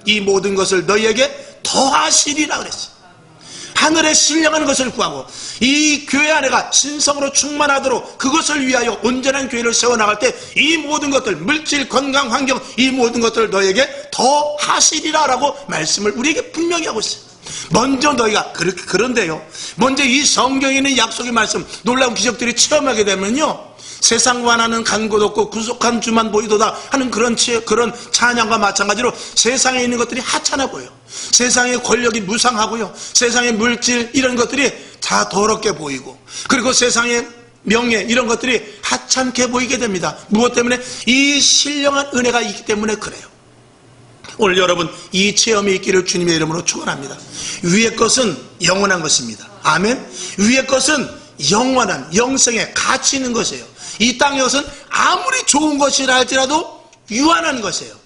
이 모든 것을 너희에게 더하시리라 그랬어요. 하늘에 신령한 것을 구하고 이 교회 안에가 신성으로 충만하도록 그것을 위하여 온전한 교회를 세워나갈 때 이 모든 것들, 물질, 건강, 환경, 이 모든 것들을 너에게 더 하시리라 라고 말씀을 우리에게 분명히 하고 있어요. 먼저 너희가 그런데요, 먼저 이 성경에 있는 약속의 말씀, 놀라운 기적들이 체험하게 되면요, 세상과는 간 곳 없고 구속한 주만 보이도다 하는 그런 찬양과 마찬가지로 세상에 있는 것들이 하찮아 보여요. 세상의 권력이 무상하고요, 세상의 물질 이런 것들이 다 더럽게 보이고, 그리고 세상의 명예 이런 것들이 하찮게 보이게 됩니다. 무엇 때문에? 이 신령한 은혜가 있기 때문에 그래요. 오늘 여러분 이 체험이 있기를 주님의 이름으로 축원합니다. 위의 것은 영원한 것입니다. 아멘. 위의 것은 영원한 영생의 가치 있는 것이에요. 이 땅의 것은 아무리 좋은 것이라 할지라도 유한한 것이에요.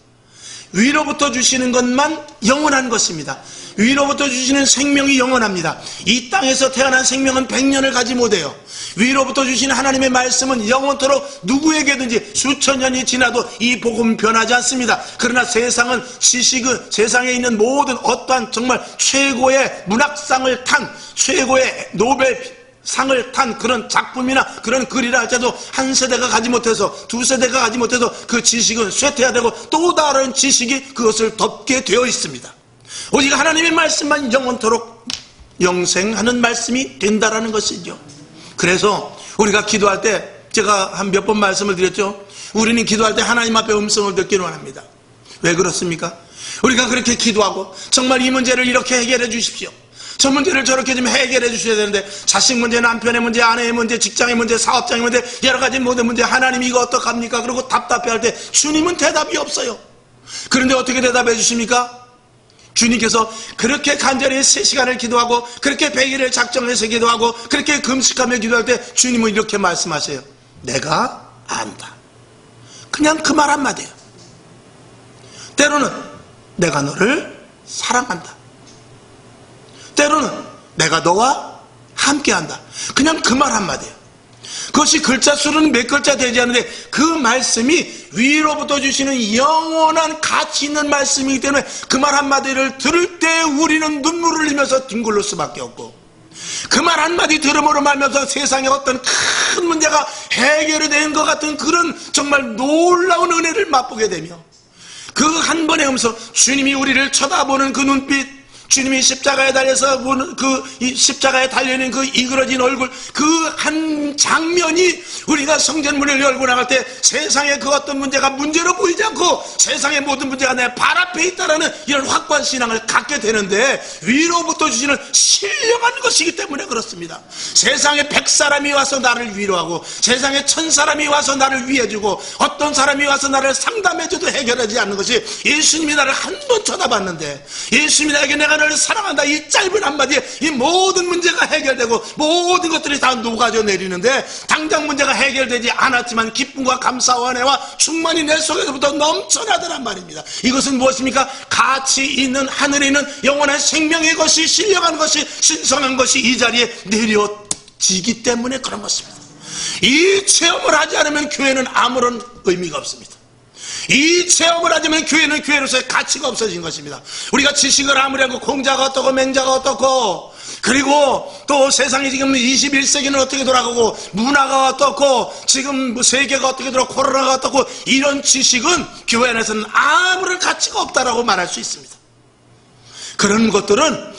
위로부터 주시는 것만 영원한 것입니다. 위로부터 주시는 생명이 영원합니다. 이 땅에서 태어난 생명은 100년을 가지 못해요. 위로부터 주시는 하나님의 말씀은 영원토록 누구에게든지 수천 년이 지나도 이 복음은 변하지 않습니다. 그러나 세상은 지식은, 세상에 있는 모든 어떠한 정말 최고의 문학상을 탄, 최고의 노벨 상을 탄 그런 작품이나 그런 글이라 할지라도 한 세대가 가지 못해서, 두 세대가 가지 못해서 그 지식은 쇠퇴화되고 또 다른 지식이 그것을 덮게 되어 있습니다. 오직 하나님의 말씀만 영원토록 영생하는 말씀이 된다라는 것이죠. 그래서 우리가 기도할 때 제가 한 몇 번 말씀을 드렸죠. 우리는 기도할 때 하나님 앞에 음성을 듣기를 원합니다. 왜 그렇습니까? 우리가 그렇게 기도하고 정말 이 문제를 이렇게 해결해 주십시오, 저 문제를 저렇게 좀 해결해 주셔야 되는데, 자식 문제, 남편의 문제, 아내의 문제, 직장의 문제, 사업장의 문제, 여러 가지 모든 문제, 하나님 이거 어떡합니까? 그리고 답답해할 때 주님은 대답이 없어요. 그런데 어떻게 대답해 주십니까? 주님께서 그렇게 간절히 3시간을 기도하고 그렇게 100일을 작정해서 기도하고 그렇게 금식하며 기도할 때 주님은 이렇게 말씀하세요. 내가 안다. 그냥 그 말 한마디예요. 때로는 내가 너를 사랑한다. 때로는 내가 너와 함께한다. 그냥 그 말 한마디예요. 그것이 글자 수는 몇 글자 되지 않는데 그 말씀이 위로부터 주시는 영원한 가치 있는 말씀이기 때문에 그 말 한마디를 들을 때 우리는 눈물을 흘리면서 뒹굴릴 수밖에 없고, 그 말 한마디 들음으로 말면서 세상에 어떤 큰 문제가 해결이 된 것 같은 그런 정말 놀라운 은혜를 맛보게 되며, 그 한 번의 음성, 주님이 우리를 쳐다보는 그 눈빛, 주님이 십자가에 달려서 보는 이 십자가에 달려있는 그 이그러진 얼굴, 그 한 장면이 우리가 성전문을 열고 나갈 때 세상에 그 어떤 문제가 문제로 보이지 않고 세상의 모든 문제가 내 발 앞에 있다라는 이런 확고한 신앙을 갖게 되는데, 위로부터 주시는 신령한 것이기 때문에 그렇습니다. 세상에 100사람이 와서 나를 위로하고 세상에 1000사람이 와서 나를 위해주고 어떤 사람이 와서 나를 상담해줘도 해결하지 않는 것이, 예수님이 나를 한 번 쳐다봤는데 예수님이 나에게 내가 너를 사랑한다 이 짧은 한마디에 이 모든 문제가 해결되고 모든 것들이 다 녹아져 내리는데, 당장 문제가 해결되지 않았지만 기쁨과 감사와 은혜와 충만이 내 속에서부터 넘쳐나더란 말입니다. 이것은 무엇입니까? 가치 있는 하늘에 있는 영원한 생명의 것이, 신령한 것이, 신성한 것이 이 자리에 내려지기 때문에 그런 것입니다. 이 체험을 하지 않으면 교회는 아무런 의미가 없습니다. 이 체험을 하자면 교회는 교회로서의 가치가 없어진 것입니다. 우리가 지식을 아무리 하고 공자가 어떻고 맹자가 어떻고, 그리고 또 세상이 지금 21세기는 어떻게 돌아가고 문화가 어떻고 지금 세계가 어떻게 돌아가고 코로나가 어떻고, 이런 지식은 교회 안에서는 아무런 가치가 없다라고 말할 수 있습니다. 그런 것들은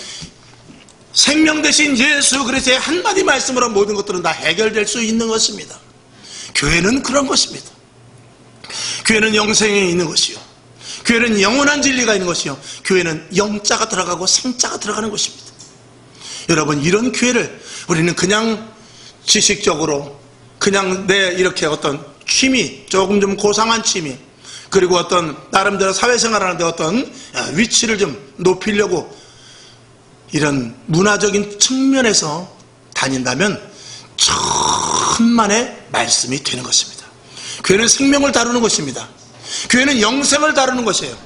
생명 대신 예수 그리스도의 한마디 말씀으로 모든 것들은 다 해결될 수 있는 것입니다. 교회는 그런 것입니다. 교회는 영생에 있는 것이요, 교회는 영원한 진리가 있는 것이요, 교회는 영자가 들어가고 생자가 들어가는 것입니다. 여러분, 이런 교회를 우리는 그냥 지식적으로 그냥 내 이렇게 어떤 취미, 조금 좀 고상한 취미, 그리고 어떤 나름대로 사회생활 하는데 어떤 위치를 좀 높이려고 이런 문화적인 측면에서 다닌다면 천만의 말씀이 되는 것입니다. 교회는 생명을 다루는 것입니다. 교회는 영생을 다루는 것이에요.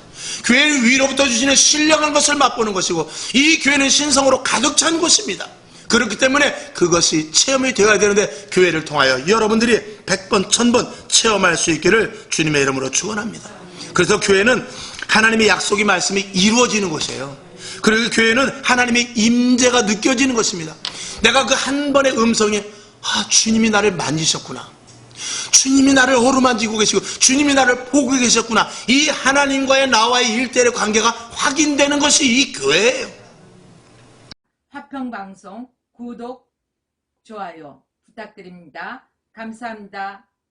교회는 위로부터 주시는 신령한 것을 맛보는 것이고, 이 교회는 신성으로 가득 찬 곳입니다. 그렇기 때문에 그것이 체험이 되어야 되는데, 교회를 통하여 여러분들이 100번 1000번 체험할 수 있기를 주님의 이름으로 축원합니다. 그래서 교회는 하나님의 약속의 말씀이 이루어지는 곳이에요. 그리고 교회는 하나님의 임재가 느껴지는 것입니다. 내가 그 한 번의 음성에 주님이 나를 만지셨구나, 주님이 나를 어루만지고 계시고 주님이 나를 보고 계셨구나, 이 하나님과의 나와의 일대의 관계가 확인되는 것이 이 교회예요. 화평방송 구독, 좋아요 부탁드립니다. 감사합니다.